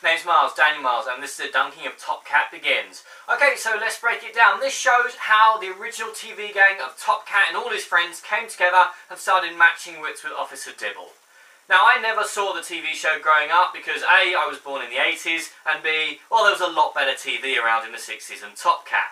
name's Miles, Daniel Miles, and this is the dunking of Top Cat Begins. Okay, so let's break it down. This shows how the original TV gang of Top Cat and all his friends came together and started matching wits with Officer Dibble. Now, I never saw the TV show growing up because A, I was born in the 80s, and B, well, there was a lot better TV around in the 60s than Top Cat.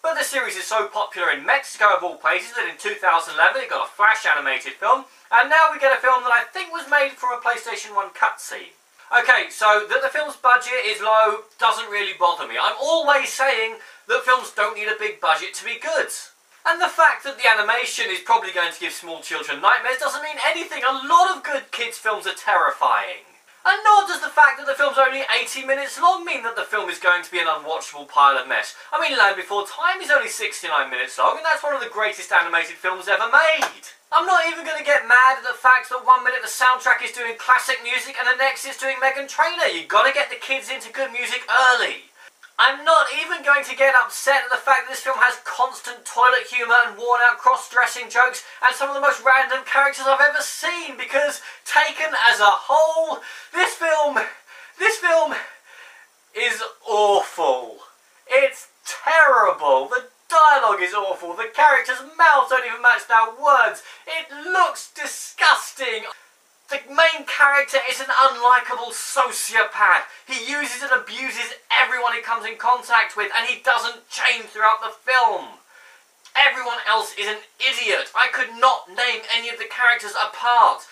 But the series is so popular in Mexico of all places that in 2011 it got a Flash animated film, and now we get a film that I think was made from a PlayStation 1 cutscene. Okay, so that the film's budget is low doesn't really bother me. I'm always saying that films don't need a big budget to be good. And the fact that the animation is probably going to give small children nightmares doesn't mean anything. A lot of good kids' films are terrifying. And nor does the fact that the film's only 80 minutes long mean that the film is going to be an unwatchable pile of mess. I mean, Land Before Time is only 69 minutes long, and that's one of the greatest animated films ever made. I'm not even going to get mad at the fact that 1 minute the soundtrack is doing classic music and the next is doing Meghan Trainor. You've got to get the kids into good music early. I'm not even going to get upset at the fact that this film has constant toilet humour and worn-out cross-dressing jokes and some of the most random characters I've ever seen, because taken as a whole, this film is awful. It's terrible. The dialogue is awful. The characters' mouths don't even match their words. It looks disgusting. The main character is an unlikable sociopath. He uses and abuses everyone he comes in contact with, and he doesn't change throughout the film. Everyone else is an idiot. I could not name any of the characters apart.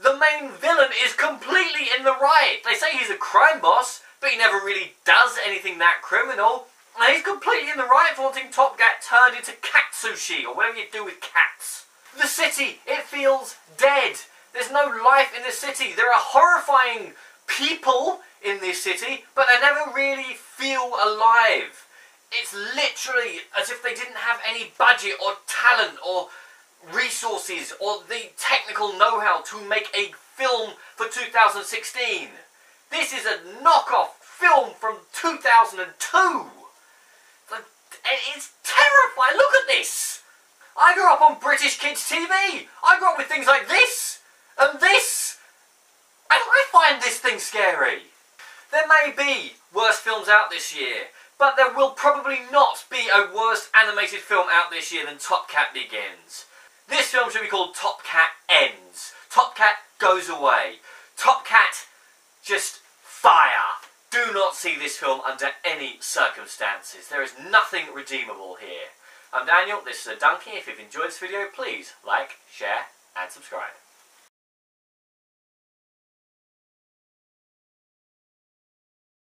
The main villain is completely in the right. They say he's a crime boss, but he never really does anything that criminal. And he's completely in the right for wanting Top Cat turned into cat sushi, or whatever you do with cats. The city, it feels dead. There's no life in the city. There are horrifying people in this city, but they never really feel alive. It's literally as if they didn't have any budget or talent or resources or the technical know-how to make a film for 2016. This is a knockoff film from 2002. It's terrifying. Look at this. I grew up on British Kids TV. I grew up with things like this. And this! And I find this thing scary. There may be worse films out this year, but there will probably not be a worse animated film out this year than Top Cat Begins. This film should be called Top Cat Ends. Top Cat goes away. Top Cat just fire. Do not see this film under any circumstances. There is nothing redeemable here. I'm Daniel, this is a Dunking. If you've enjoyed this video, please like, share and subscribe.